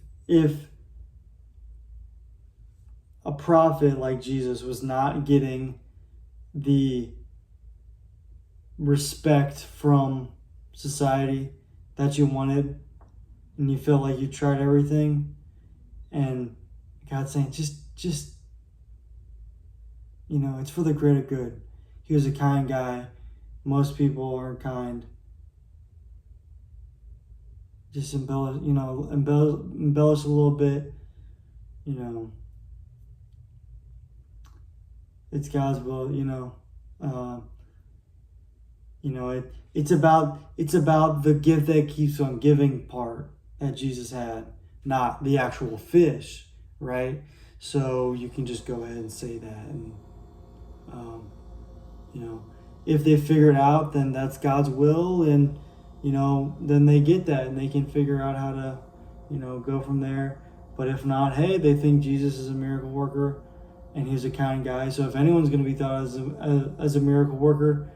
a prophet like Jesus was not getting the respect from society that you wanted, and you feel like you tried everything, and God's saying, just it's for the greater good. He was a kind guy. Most people aren't kind. Just embellish a little bit. It's God's will. It's about the gift that keeps on giving part that Jesus had, not the actual fish, right? So you can just go ahead and say that, and if they figure it out, then that's God's will, and then they get that, and they can figure out how to go from there. But if not, hey, they think Jesus is a miracle worker and he's a kind guy. So if anyone's going to be thought as a miracle worker,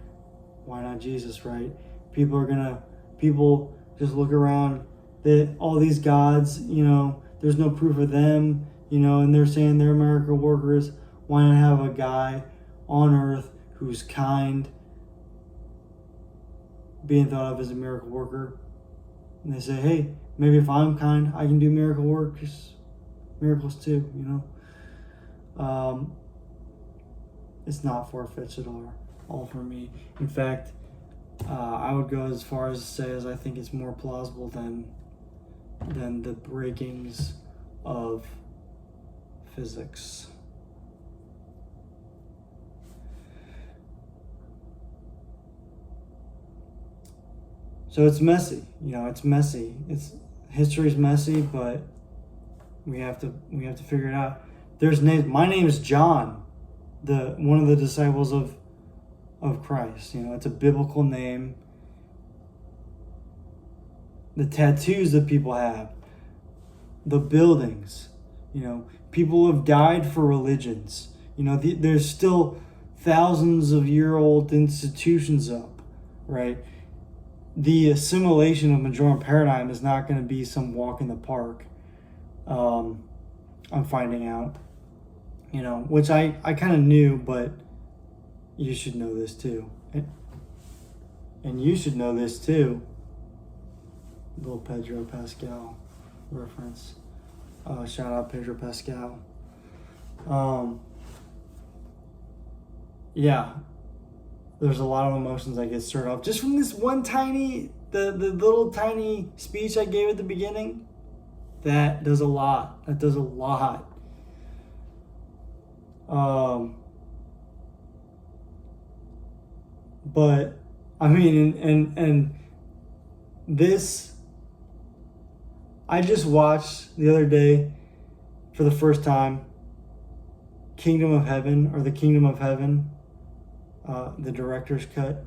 why not Jesus, right? People just look around, that all these gods, there's no proof of them, and they're saying they're miracle workers. Why not have a guy on earth who's kind being thought of as a miracle worker? And they say, hey, maybe if I'm kind, I can do miracles too, It's not far-fetched at all for me. In fact, I would go as far as to say as I think it's more plausible than the breakings of physics. So it's messy, it's messy. History's messy, but we have to figure it out. There's names. My name is John, one of the disciples of Christ. It's a biblical name. The tattoos that people have, the buildings, people have died for religions. There's still thousands of year old institutions up, right? The assimilation of Majorem paradigm is not going to be some walk in the park. I'm finding out, which I kind of knew, but you should know this too. And you should know this too. Little Pedro Pascal reference. Shout out Pedro Pascal. Yeah. There's a lot of emotions I get stirred up just from this one the little tiny speech I gave at the beginning. That does a lot. But I mean, and this, I just watched the other day for the first time Kingdom of Heaven, or the Kingdom of Heaven, the director's cut.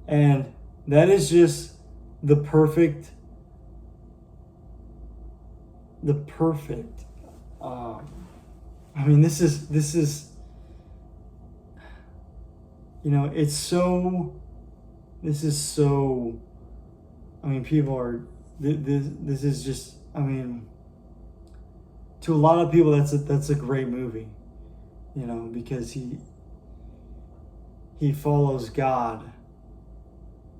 And that is just the perfect, I mean, this is, you know, it's so, this is so, I mean, people are, this is just, I mean, to a lot of people, that's a great movie, you know, because he follows God,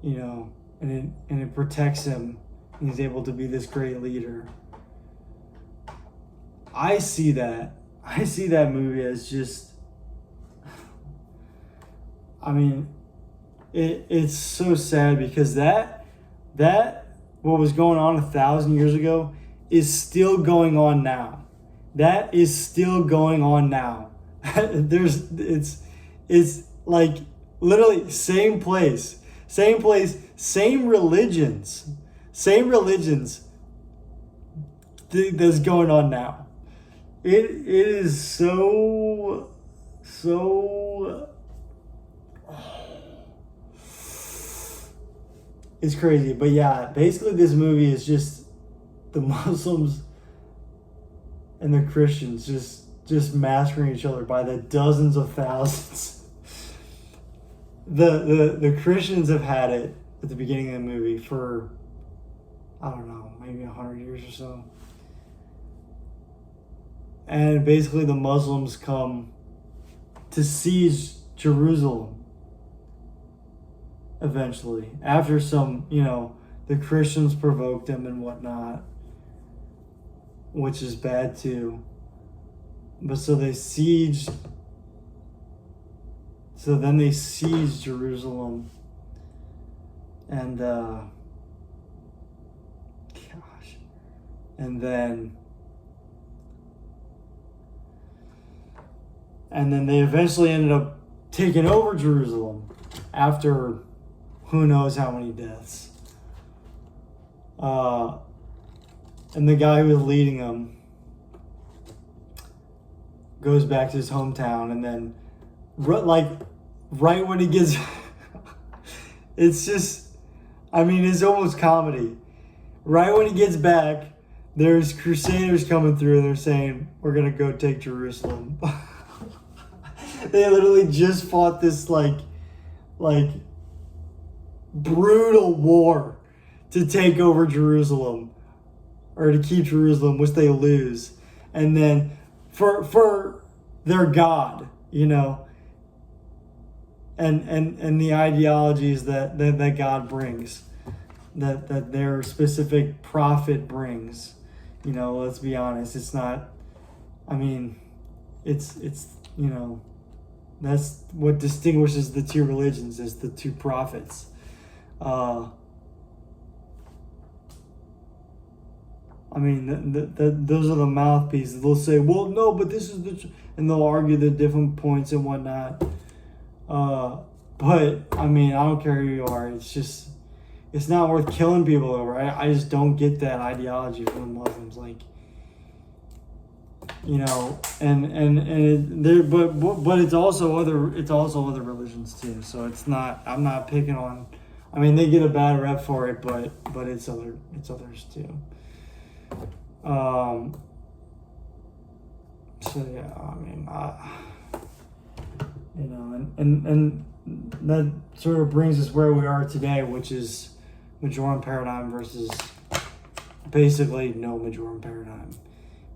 you know, and it protects him, and he's able to be this great leader. I see that movie as just, I mean, it's so sad, because that what was going on 1,000 years ago is still going on now. That is still going on now. It's like literally same place, same religions that's going on now. It is so it's crazy. But yeah, basically this movie is just the Muslims and the Christians just massacring each other by the dozens of thousands. The Christians have had it at the beginning of the movie for, I don't know, maybe 100 years or so. And basically the Muslims come to seize Jerusalem eventually, after some, you know, the Christians provoked them and whatnot, which is bad too. But so then they siege Jerusalem, and and then they eventually ended up taking over Jerusalem after who knows how many deaths. And the guy who was leading them goes back to his hometown, and then right when he gets it's just, I mean, it's almost comedy. Right when he gets back, there's crusaders coming through, and they're saying, we're gonna go take Jerusalem. They literally just fought this like brutal war to take over Jerusalem, or to keep Jerusalem, which they lose. And then for their God, you know, and the ideologies that God brings, that their specific prophet brings, you know, let's be honest, it's not, I mean, it's you know, that's what distinguishes the two religions, is the two prophets. I mean, those are the mouthpieces. They'll say, well, no, but this is and they'll argue the different points and whatnot. But, I mean, I don't care who you are. It's just, it's not worth killing people over. I just don't get that ideology from the Muslims. Like, you know, but it's also other religions too. So it's not, I'm not picking on, I mean, they get a bad rep for it, but it's others too. So yeah, I mean, you know, and that sort of brings us where we are today, which is Majorem paradigm versus basically no Majorem paradigm.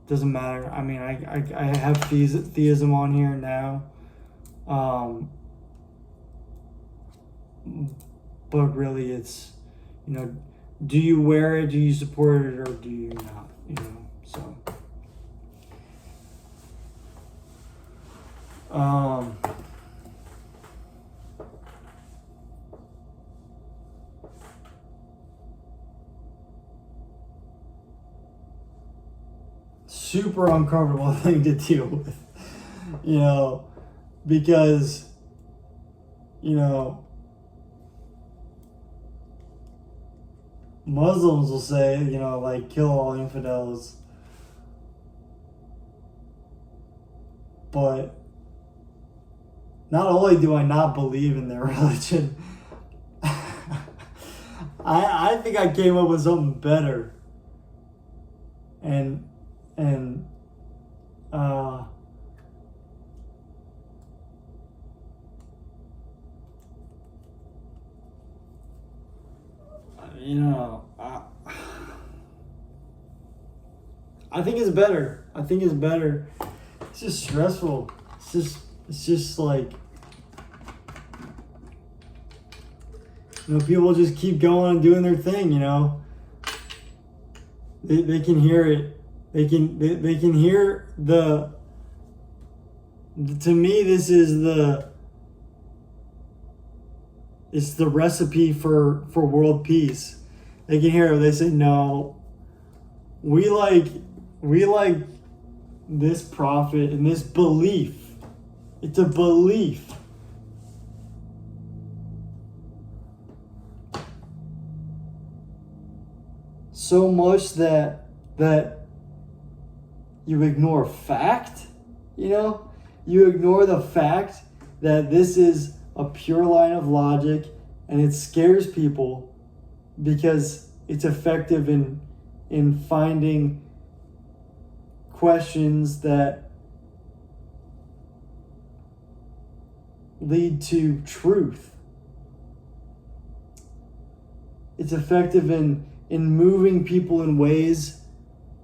Doesn't matter. I mean, I have theism on here now, but really it's, you know, do you wear it, do you support it, or do you not, you know, so. Super uncomfortable thing to deal with, you know, because, you know, Muslims will say, you know, like, kill all infidels. But not only do I not believe in their religion, I think I came up with something better. And uh you know, I think it's better. I think it's better. It's just stressful. It's just like, you know, people just keep going and doing their thing, you know. They can hear it. They can hear to me, this is it's the recipe for world peace. They can hear it. They say, no, we like this prophet and this belief. It's a belief. So much that you ignore fact, you know? You ignore the fact that this is a pure line of logic, and it scares people because it's effective in finding questions that lead to truth. It's effective in moving people in ways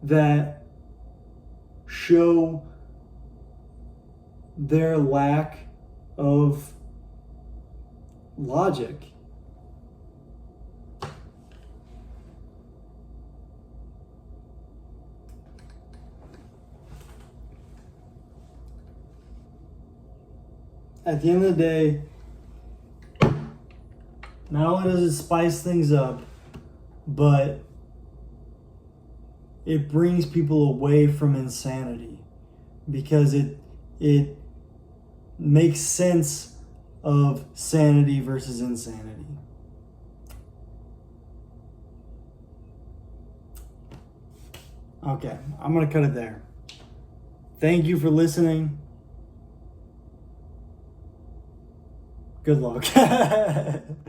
that show their lack of logic. At the end of the day, not only does it spice things up, but it brings people away from insanity, because it makes sense of sanity versus insanity. Okay, I'm going to cut it there. Thank you for listening. Good luck.